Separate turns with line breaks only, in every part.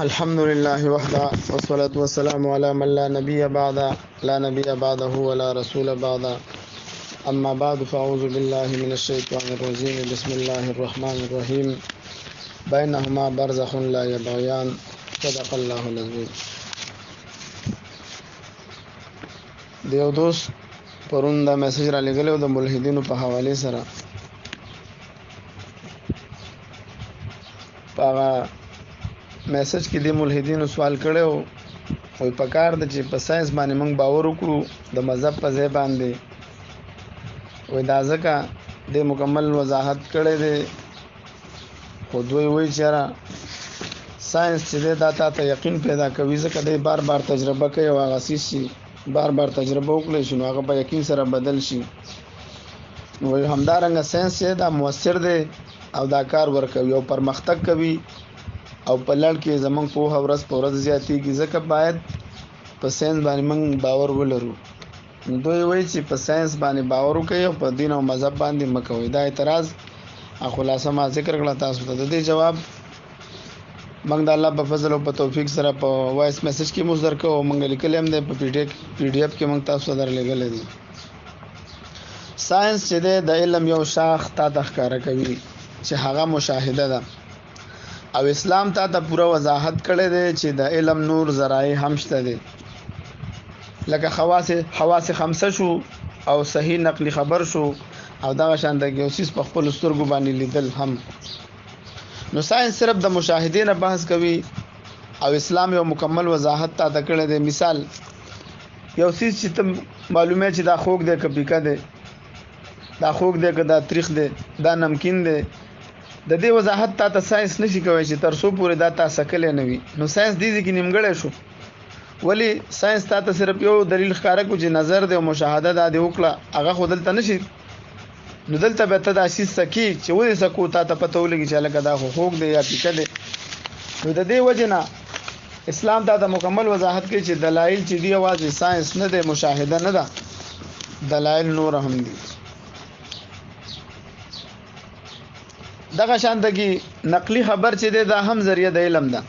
الحمد لله وحده والصلاة والسلام على من لا نبي بعده ولا رسول بعده. أما بعد فأعوذ بالله من الشيطان الرجيم. بسم الله الرحمن الرحيم. بينهما برزخ لا يبغيان. صدق الله العظيم. دیو دوست پرون دا میسج را لګلو د ملحدینو په حواله سره. پاغه میسج کې د ملحدینو سوال کړو او په کار د چې په ساينس باندې موږ باور وکړو د مذهب په ځای باندې وې دا ځکه د مکمل وضاحت کړي دي. خو دوی وایي چې ساينس چې دا ته یقین پیدا کوي ځکه د بار بار تجربه کوي او هغه شي بار بار تجربه وکړي شنو هغه په یقین سره بدل شي. نو همدارنګه ساينس چې دا موثر دی او دا کار ورکوي او پرمختګ کوي او په لړ کې زمونږ په ورځ په ورځ زیاتېږي ځکه باید په ساينس باندې موږ باور ولرو. دوی وایي چې په ساينس باندې باور وکړئ او په دین او مذهب باندې مه کوئ. دا اعتراض خلاصه ما ذکر کړل تاسو ته. د دې جواب موږ د الله په فضل او په توفیق سره په وایس میسج کې موږ درکو او موږ لیکل هم د پی ډی اف کې موږ تاسو ته درلګل دي. ساينس چې د علم یو شاخ تا ښکارا کوي چې هغه مشاهده ده او اسلام ته پوره وضاحت کړی دی چې د علم نور ذرایع هم شته دي لکه حواس خمسه شو او صحیح نقلی خبر شو او دغه شان د ګوسیس په خپل سترګو باندې لیدل هم. نو ساينس صرف د مشاهدې نه بحث کوي او اسلام یو مکمل وضاحت ته کړی دی. مثال یو څه چې ته معلومه چې دا خوږ دی که پیکه دی، دا خوږ دی که دا تریخ دی، دا نمکین دی، د دې وضاحت ته ساينس نشي کوي چې تر څو پورې دا تاسو کله نه وي. نو ساينس دې کې نیمګړی شو. ولی ساينس ته صرف یو دلیل ښکارا کو چې نظر دی او مشاهده دا دی وکړه هغه خودل ته نشي. نو دلته به ته دا شي سکی چې ودې سکو ته پته ولګي چې لکه دا خوږ دی یا پیکه دی. نو د دې وجنه اسلام دا د مکمل وضاحت کوي چې دلایل چې دی واځي ساينس نه دی، مشاهده نه ده، دلایل نور هم دي. دغه شاندګي نقلی خبر چې دی دا هم ذریعہ د علم ده.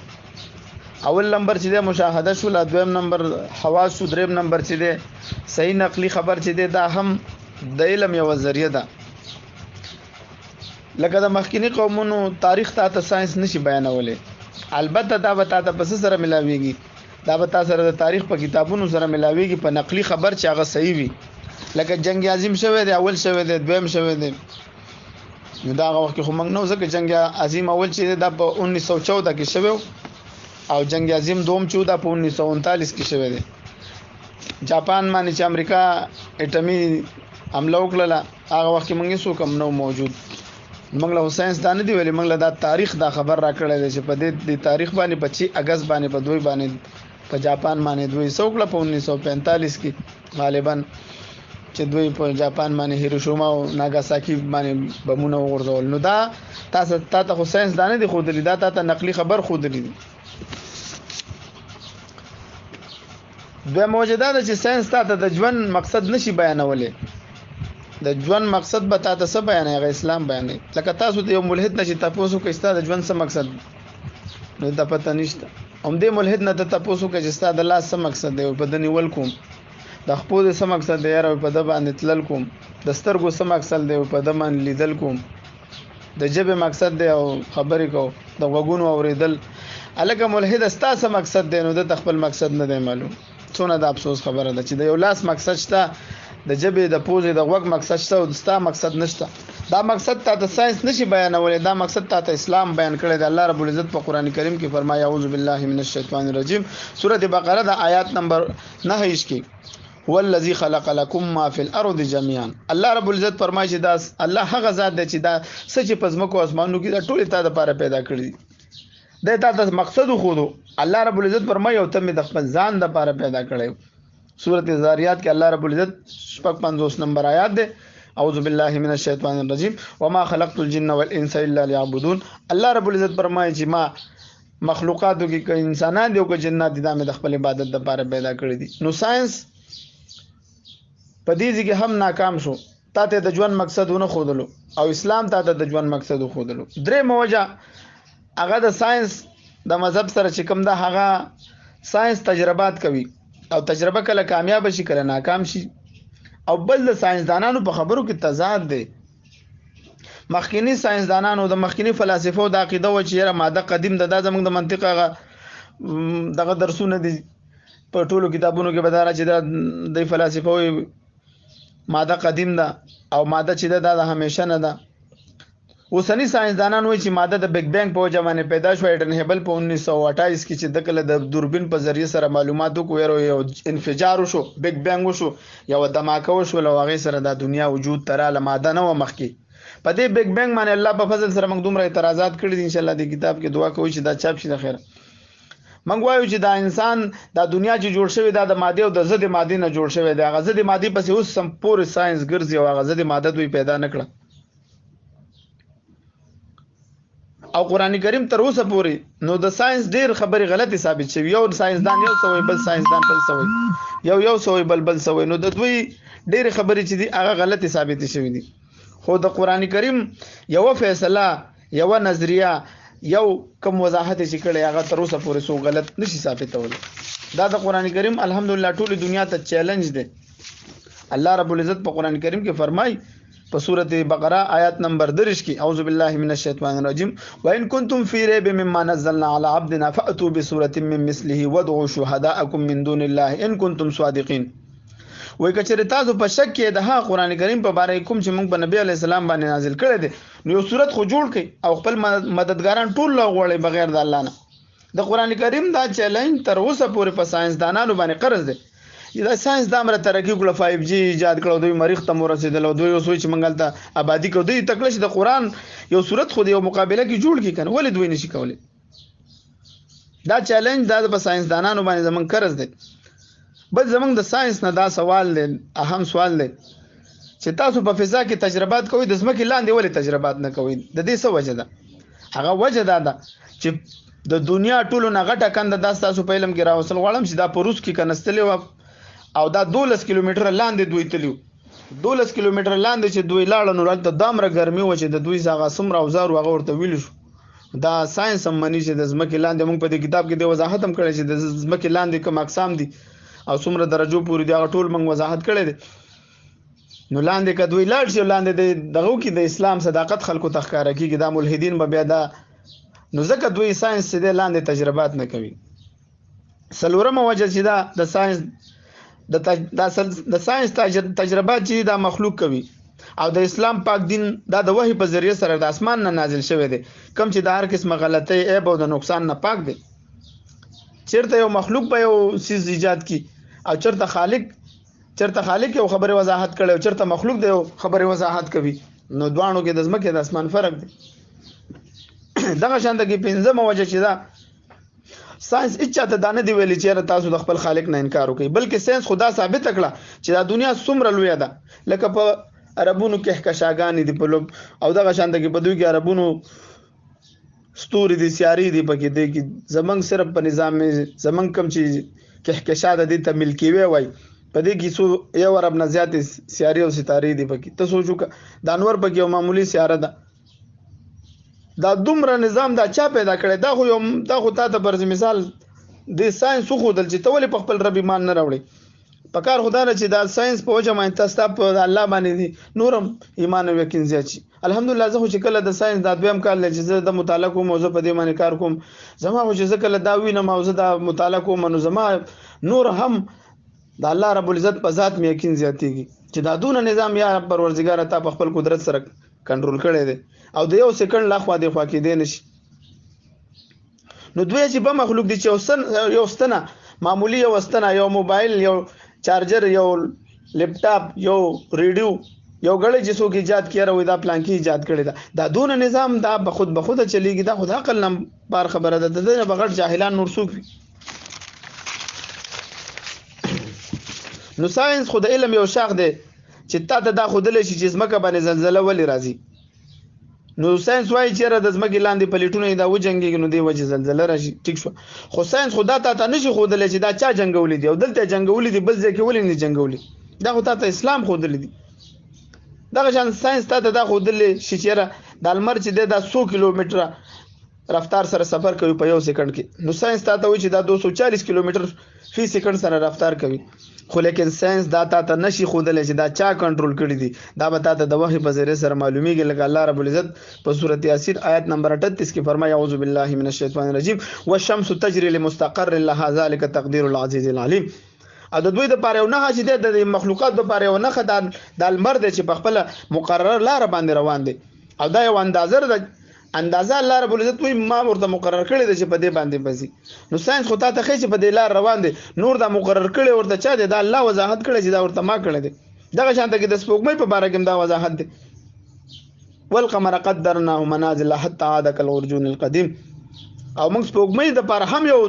اول نمبر چې دی مشاهده شو، دویم نمبر حواس شو، دریم نمبر چې دی صحیح نقلی خبر چې دی دا هم د علم یو ذریعہ ده. لکه د مخکینی قومونو تاریخ ته ساينس نشي بیانولې، البته دا به تاسو په سره ملاويږي، دا به تاسو سره د تاریخ په کتابونو سره ملاويږي په نقلی خبر چې هغه صحیح وي. لکه جنگ عظیم شوه دی، اول شوه دی، دویم شوه دی. نو دا هغه وخت خو موږ نو ځکه جنگ عظیم اول چې دا په 1914 کې شوه او جنگ عظیم دوم 14 په 1939 کې شوه دی. جاپان باندې چې امریکا اټمی حمله وکړه هغه وخت موږ یې څوک هم نو موجود. موږ له ساينس دا نه دی ویلي، موږ له دا تاریخ دا خبر را کړی دی چې په دې تاریخ باندې 25 اگست باندې په دوی باندې په جاپان باندې دوی څوکړه په 1945 کې غالبا چې دوی په جاپان باندې هیروشیما او ناګاساکي باندې بمونه وغورځول. نو دا تاسو ته خو ساينس دا نه دی خو د دا ته نقلی خبر خو دی. دوی موجوده ده چې ساينس ته د ژوند مقصد نشي بیانولې. د ژوند مقصد به تاسو څه بیانې؟ هغه اسلام بیانې. لکه تاسو د یو ملحد نشي تاسو کې ستاسو د ژوند څه مقصد نو دا پته نشته. هم دې ملحد نه ته تاسو کې چې ستاسو د الله څه مقصد دی، په دني ول کوم د خپل څه مقصد دی، یاره په د باندې تلل کوم، د سترګو څه مقصد دی، په د باندې لیدل کوم، د جبه مقصد دی او خبرې کو، د وګونو اوریدل. الګه ملحد ستاسو مقصد دی نو د خپل مقصد نه دی معلوم. څونه د افسوس خبره ده چې د یو لاس مقصد شته، د جبه د پوزې د غوږ مقصد شته او د ستا مقصد نشته. دا مقصد ته د ساينس نشي بیانولې، دا مقصد ته اسلام بیان کړی دی. الله رب العزت په قران کریم کې فرمایي اعوذ بالله من الشیطان الرجیم سوره بقره د آیات نمبر 9 کې هو الذی خلق لكم ما فی الارض جميعا. الله رب العزت فرمایي چې دا الله هغه ذات دی چې دا سچ پزمکو اسمانونو کې دا ټول ته د لپاره پیدا کړی دی. دا ته مقصد خو دو الله رب العزت فرمایي او ته د خپل ځان د لپاره پیدا کړی. سورۃ زاریات کې الله رب العزت 55 نمبر آیات ده اعوذ بالله من الشیطان الرجیم وما خلقت الجن والانس الا ليعبدون. الله رب العزت فرمایي چې ما مخلوقاتو کې انسانان دي او که جنات دي د خپل عبادت لپاره پیدا کړی دي. نو ساينس په دې ځکه هم ناکام شو، ته د ژوند مقصدونه خودلو او اسلام ته د ژوند مقصد خودلو. درې موجه هغه د ساينس د مذهب سره چې کوم د هغه ساينس تجربات کوي او تجربه کله کامیاب شي کله ناکام شي او بل د ساينسدانانو په خبرو کې تضاد دی مخکینی ساينسدانانو د مخکینی فلسفو د عقیده و چې ماده قدیم ده د زمونږ د منطق هغه دغه درسونه دي په ټولو کتابونو کې بداره چې د فلسفو ماده قدیم ده او ماده چې ده د همیشه نه ده اوسنی ساينسدانان وایي چې ماده د بیگ بینګ په وجه باندې پیدا شو ایډن هبل په 1928 کې چې د کله د دوربین په ذریعہ سره معلومات وکړو یو انفجار وشو بیگ بینګ وشو یو دماکه وشو لو هغه سره د دنیا وجود تراله ماده نه و مخکې په دې بیگ بینګ باندې الله په فضل سره موږ دومره اعتراضات کړی دي ان شاء الله د کتاب کې دعا کوو چې دا چاپ شي د خیر موږ وایو چې دا انسان د دنیا چې جوړ شوی دا د ماده او د ضد ماده نه جوړ شوی دی هغه ضد ماده پسې اوس سم پور ساينس ګرځي او هغه ضد ماده دوی پیدا نکړه او قران کریم تر اوسه پورې نو د ساينس ډیر خبري غلطي ثابت شوی یو ساينسدان یو سوی بل ساينسدان بل سوی یو سوی بل سوی نو د دوی ډیر خبري چې دي هغه غلطي ثابت شوی دي خو د قران کریم یو فیصله یو نظریه یو کوم وضاحت چې کړي هغه تر اوسه پورې سو غلط نشي ثابتول دا د قران کریم الحمدلله ټول دنیا ته چیلنج دی الله رب العزت په قران کریم کې فرمای په سورته بقره آیات نمبر 30 کې اعوذ بالله من الشیطان الرجیم وان کنتم فی ریب مما نزلنا علی عبدنا فاتوا بسوره من مثله وادعوا شهداءکم من دون الله ان کنتم صادقین وای کچره تاسو په شک کې د قران کریم په باره کوم چې موږ په نبی علی السلام باندې نازل کړی دی نو یو صورت خو جوړ کړي او خپل مددګاران ټول لا غوړي بغیر د الله نه د قران کریم دا چیلنج تر اوسه پورې په ساينسدانانو باندې قرض دی دا ساينس د امر ترقی کړو 5G ایجاد کړو دوی مریخ ته ورسېدل دوی اوس چې منګل ته آبادی کړو دوی تکلش د قران یو صورت خو یو مقابله کې جوړ کی کنه ولې دوی نشي کولای دا چیلنج دا په ساينسدانانو باندې زمون قرض دی بل زمونږ د ساينس نه دا سوال دی اهم سوال دی چې تاسو په فضا کې تجربات کوئ د ځمکې لاندې ولې تجربات نه کوئ د دې څه وجه ده هغه وجه ده چې د دنیا ټولو نه غټه کنده دا تاسو په علم کې راوصل غواړم چې دا په روس کې کنستلې و او دا 12 کیلومتر لاندې دوی تلیو 12 کیلومتر لاندې چې دوی لاړ نو د دامره ګرمي و چې د دوی زغه سمره اوزار وغه ورته ویل شو دا ساينس هم مني چې د ځمکې لاندې موږ په دې کتاب کې د وضاحت هم کړی چې د ځمکې لاندې کوم اقسام دي او څومره درجو پورې دا ټول موږ وضاحت کړی دي نو لاندې که دوی لاړ شي لاندې دغه کې د اسلام صداقت خلکو تخکاره کیږي دا ملحدین به بیا دا نو ځکه دوی ساينس دې لاندې تجربات نه کوي سلورمه وجه چې دا د ساينس د ساينس تجربات چې دا مخلوق کوي او د اسلام پاک دین دا د وحی په ذریعہ سره د اسمان نه نازل شوی دی کم چې د هر قسمه غلطي عیب او د نقصان نه پاک دی چیرته یو مخلوق په یو چیز ایجاد کی او چیرته خالق یو خبره وضاحت کړي او چیرته مخلوق دی یو خبره وضاحت کوي نو دوانو کې د ځمکې د اسمان فرق دی دغه شان د کې پنځمه وجه چې دا ساينس اچا ته دانه دی ویلي چې تاسو د خپل خالق نه انکار وکړي بلکې ساينس خدا ثابت کړه چې دا دنیا څومره لوی ده لکه په عربونو کې کشاګان دي په لوب او دغه شان د کې په دوی کې عربونو ستوري دي سیاري دي پکې دي کې زمنګ صرف په نظام زمنګ کم چې کهکشا د دې ته ملکی وي په دې کې سو یو عرب نه زیات سیاري او ستاري دي پکې ته سوچو د انور پکې یو معمولی سیاره ده دا دومره نظام دا چا پیدا کړی دا خو تا ته پر مثال د ساينس خو دل چې تولې په خپل رب ایمان نه راوړي په کار خدای نه چې دا ساينس په وجه باندې تاسو په الله باندې دي نورم ایمان او یقین زیات شي الحمدلله زه خو چې کله د ساينس د دویم کال چې زه د مطالعه کوم موضوع په دې باندې کار کوم زما خو چې زه کله دا وینم او زه د مطالعه کوم نو زما نور هم د الله رب العزت په ذات مې یقین زیاتېږي چې دا دونه نظام یا پروردگار ته په خپل قدرت سره کنټرول کړی دی او د یو سکند لا خوا دی خوا کې دی نشي نو دوی چې په مخلوق دي چې یو ستنه معمولی یو ستنه یو موبایل یو چارجر یو لپټاپ یو ریډیو یو غړی چې څوک ایجاد کړي وي دا پلان کې ایجاد کړي دا دون نظام دا بخود چلیږي دا خود عقل نه بار خبره ده د نه بغیر جاهلان نور څوک نو ساينس خود علم یو شاخ دی چې تا ته دا خودل شي چې زمکه باندې زلزلہ ولې راځي نو ساينس وايي چې د زمکه لاندې پلیټونه دا وجنګي نو دی وجه زلزلہ راشي ټیک شو خو ساينس خدا ته نشي خودل چې دا چا جنگولې دی او دلته جنگولې دی بل ځکه ولې نه جنگولې دا خو ته اسلام خودل دی دا شان ساينس ته دا خودل شي چې د المر چې دا 100 کیلومتره رفتار سره سفر کوي په 1 سکند کې. نو ساينس ته وایي چې دا 240 کیلومتر فی سکند سره رفتار کوي. خو لیکن ساينس دا ته نشي خودلې چې دا چا کنټرول کړی دي. دا به تاسو د وحی په ذریعہ سره معلومیږي. لکه الله رب العزت په سورۃ یاسین آیت نمبر 38 کې فرمایي اعوذ بالله من الشیطان الرجیم والشمس تجري لمستقر لها ذلك تقدير العزيز العليم. او د دوی د پاره نه چې د مخلوقات د پاره نه خدای د المر د چې په خپل مقرر لار باندې روان دي. او دا یو اندازه الله رب العزت وي ما ورته مقرر کړی دی چې په دې باندې بزي. نو ساينس خو ته خې چې په دې لار روان دي نور دا مقرر کړی ورته چا دی دا الله وضاحت کړی چې دا ورته ما کړی دی. دغه شانته کې د سپوږمۍ په باره کې دا وضاحت دی. والقمر قدرناه منازل حتى عاد كالعرجون القديم. او موږ سپوږمۍ د پر هم یو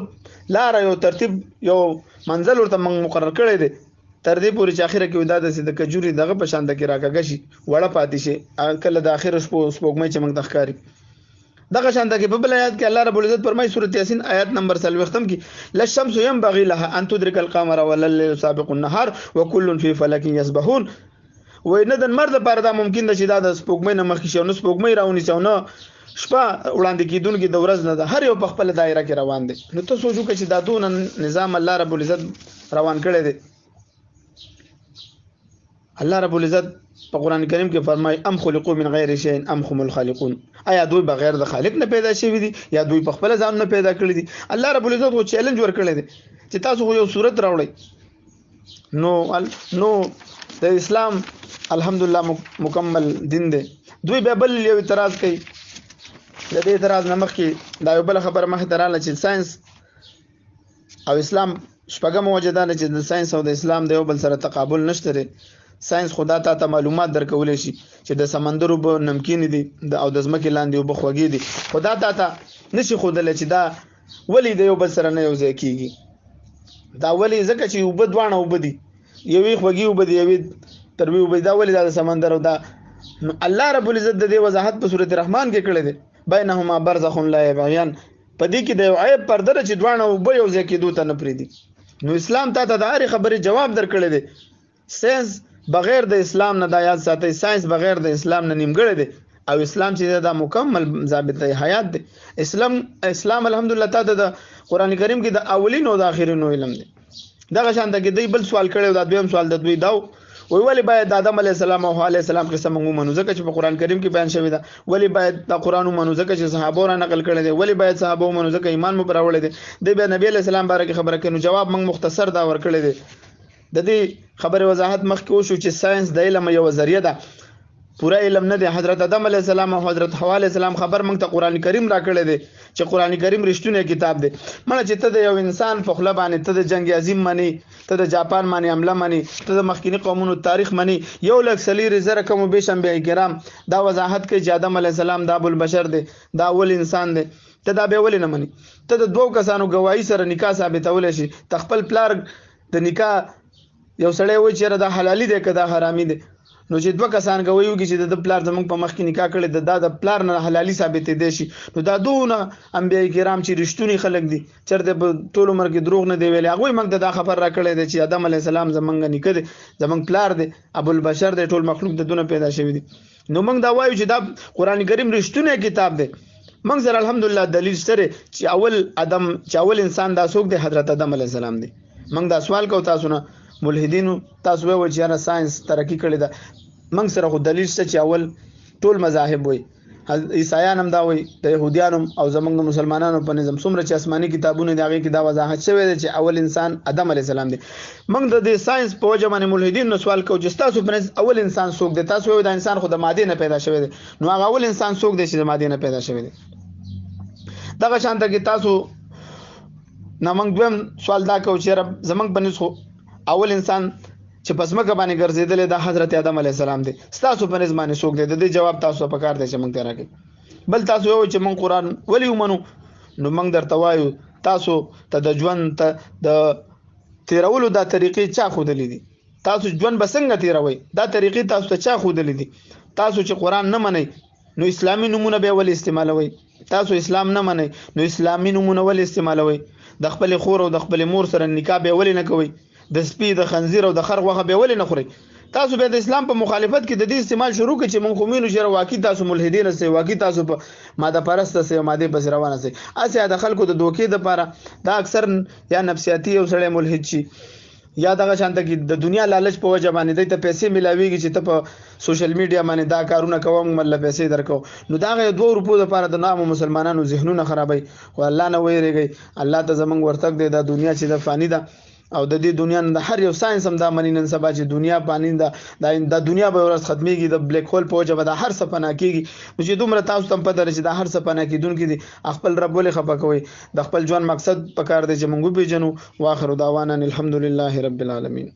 لار یو ترتیب یو منزل ورته موږ مقرر کړی دی تر دې پورې چې اخره کې ودا د کجوري دغه په شان د کې راکاږي شي وړه پاتې شي کله د اخر سپوږمۍ چې موږ تخکاری. دغه شان د کې په بل آیات کې الله رب العزت فرمایي سورۃ یاسین آیت نمبر 40 ختم کې للشمس ينبغي لها ان تدرك القمر والليل سابق النهار وكل في فلك يسبحون. وای نه د مرد لپاره دا ممکن ده چې دا د سپوږمۍ نه مخکې شي نو سپوږمۍ راونی څو نه شپه وړاندې کیدونکې د ورځ نه ده هر یو په خپل دایره کې روان دي. نو ته سوچو چې دا دون نظام الله رب العزت روان کړی دی. الله رب العزت په قران کریم کې فرمایي ام خلقوا من غیر شیء ام هم الخالقون. آیا دوی بغیر د خالق نه پیدا شوی دي یا دوی په خپل ځان نه پیدا کړی دي؟ الله رب العزت وو چیلنج ورکړی دی چې تاسو یو صورت راوړئ. نو د اسلام الحمدلله مکمل دین دی. دوی به بل یو اعتراض کوي. د دې اعتراض نمخ کې دا یو بل خبره مخ دراله چې ساينس او اسلام شپږم وجدان چې د ساينس او د اسلام د یو بل سره تقابل نشته. ساينس خدا ته معلومات درکولې شي چې د سمندرو به نمکین دي او د ځمکې لاندې وب خوږي دي. خدا ته نشي خودل چې دا ولی د یو بل سره نه یو ځای کیږي. دا ولی ځکه چې وب دوانه وب دي یوې خوږي وب دي یوې تروي وب دا ولی د سمندر او دا الله رب العزت د دې وضاحت په سورۃ الرحمن کې کړی دی بینهما برزخ لا یبغیان. په دې کې د یو عیب پرده چې دوانه وب یو ځای کېدو ته نه پریدي. نو اسلام ته د هر خبرې جواب درکړی دی. ساينس بغیر د اسلام نه د یاد ساتي. ساينس بغیر د اسلام نه نیمګړی دی او اسلام چې دا مکمل ضابطه حیات دی. اسلام الحمدلله ته د قران کریم کې د اولین او د اخرین علم دی. دغه شان د کې دی بل سوال کړي دا دویم سوال د دوی داو وی ولی باید آدم علی السلام او حوا علی السلام قصه موږ منو ځکه چې په قران کریم کې بیان شوی دا. ولی باید د قران منو ځکه چې صحابه را نقل کړي دي. ولی باید صحابه منو ځکه ایمان مو پراوړل دي. د نبی علی السلام باره کې خبره کینو جواب موږ مختصر دا ور کړی دی. د دې خبره وضاحت مخکې وشو چې ساينس د علم یو ذریعہ ده پورا علم نه دی. حضرت آدم علی السلام او حضرت حوا علی السلام خبر موږ ته قران کریم را کړی دی چې قران کریم رښتونه کتاب دی. مړه چې ته د یو انسان په خله باندې ته د جنگ عظیم مانی ته د جاپان باندې حمله مانی ته د مخکینی قومونو تاریخ مانی یو لک سلیر زره کوم به شنبه کرام دا وضاحت کوي چې آدم علی السلام د ابو البشر دی دا اول انسان دی. ته دا به ولې نه مانی؟ ته د دوه کسانو گواہی سره نکاح ثابتول شي. تخپل پلار د نکاح یو سړی وای چې دا حلالي دی که دا حرامي دی. نو چې دوه کسان گواہی وکړي چې د پلار زمونږ په مخ کې نکاح کړی د پلار نه حلالي ثابتې دی شي. نو دا دونه انبیاء کرام چې رښتونی خلک دي چرته په ټول عمر کې دروغ نه دی ویلي هغوی موږ دا خبر را کړی دی چې آدم علیه السلام زمونږ نیکه دی زمونږ پلار دی ابو البشر دی ټول مخلوق د دونه پیدا شوي دي. نو موږ دا وایو چې دا قرآن کریم رښتونی کتاب دی. موږ سره الحمدلله دلیل شته چې اول انسان دا څوک دی حضرت آدم علیه السلام دی. موږ دا سوال کوو تاسو نه ملحدینو تاسو وایو چې یاره ساينس ترقی کړې ده. موږ سره خو دلیل شته چې اول ټول مذاهب وایي عیسایان هم دا وایي د یهودیانو او زمونږ د مسلمانانو په نظام څومره چې آسماني کتابونه دي هغې کې دا وضاحت شوی دی چې اول انسان آدم علیه السلام دی. موږ د دې ساينس په وجه باندې ملحدین نو سوال کوو چې تاسو په اول انسان څوک دی؟ تاسو وایو دا انسان خو د مادې نه پیدا شوی دی. نو هغه اول انسان څوک دی چې د مادې نه پیدا شوی دی؟ دغه شانته کې تاسو نه موږ دویم سوال دا کوو چې زمونږ په نسخو اول انسان چې پس مکه باندې ګرځیدل د حضرت آدم علیه السلام دی. تاسو په نظم باندې څوک دی؟ د دې جواب تاسو په کار دی چې موږ ته راکړي. بل تاسو یو چې موږ قرآن ولی ومنو نو موږ درته وایو تاسو ته د ژوند د تیرولو دا طریقې چا ښودلې دي؟ تاسو ژوند به څنګه تیروئ دا طریقې تاسو ته چا ښودلې دي؟ تاسو چې قرآن نه منئ نو اسلامي نومونه به ولې استعمالوئ؟ تاسو اسلام نه منئ نو اسلامي نومونه ولې استعمالوئ؟ د خپل خور او د خپل مور سره نکاح به ولې نه کوئ؟ د سپي د خنزیر او د خر غوښه به ولې نه خورئ؟ تاسو به د اسلام په مخالفت کې د دې استعمال شروع کړئ چې مونږ خو مینو چې واقعي تاسو ملحدین استئ واقعي تاسو په ماده پرسته سي ماده بس روانه سي اسه د خلکو د دوکې د پاره دا اکثر یا نفسیاتی او سړی ملحد شي یا دغه شانته کې د دنیا لالچ په وجه باندې د پیسې ملاويږي چې ته په سوشل میډیا باندې دا کارونه کوم مله پیسې درکو نو دا غي 2 روپو لپاره د نام مسلمانانو ذهنونه خرابوي او الله نه ویریږي الله ته زمنګ ورتک دی دا دنیا چې د فانی ده او د دې دنیا نه هر یو ساينس هم دا منی نن سبا چې دنیا باندې دا دنیا به ورځ ختميږي د بلیک هول په وجه به دا هر څه پناه کیږي نو چې دومره تاسو تم په درجه دا هر څه پناه کیدونکې دي خپل رب ولې خپه کوي د خپل ژوند مقصد پکار دی چې مونږ به جنو واخر دعوانا الحمدلله رب العالمین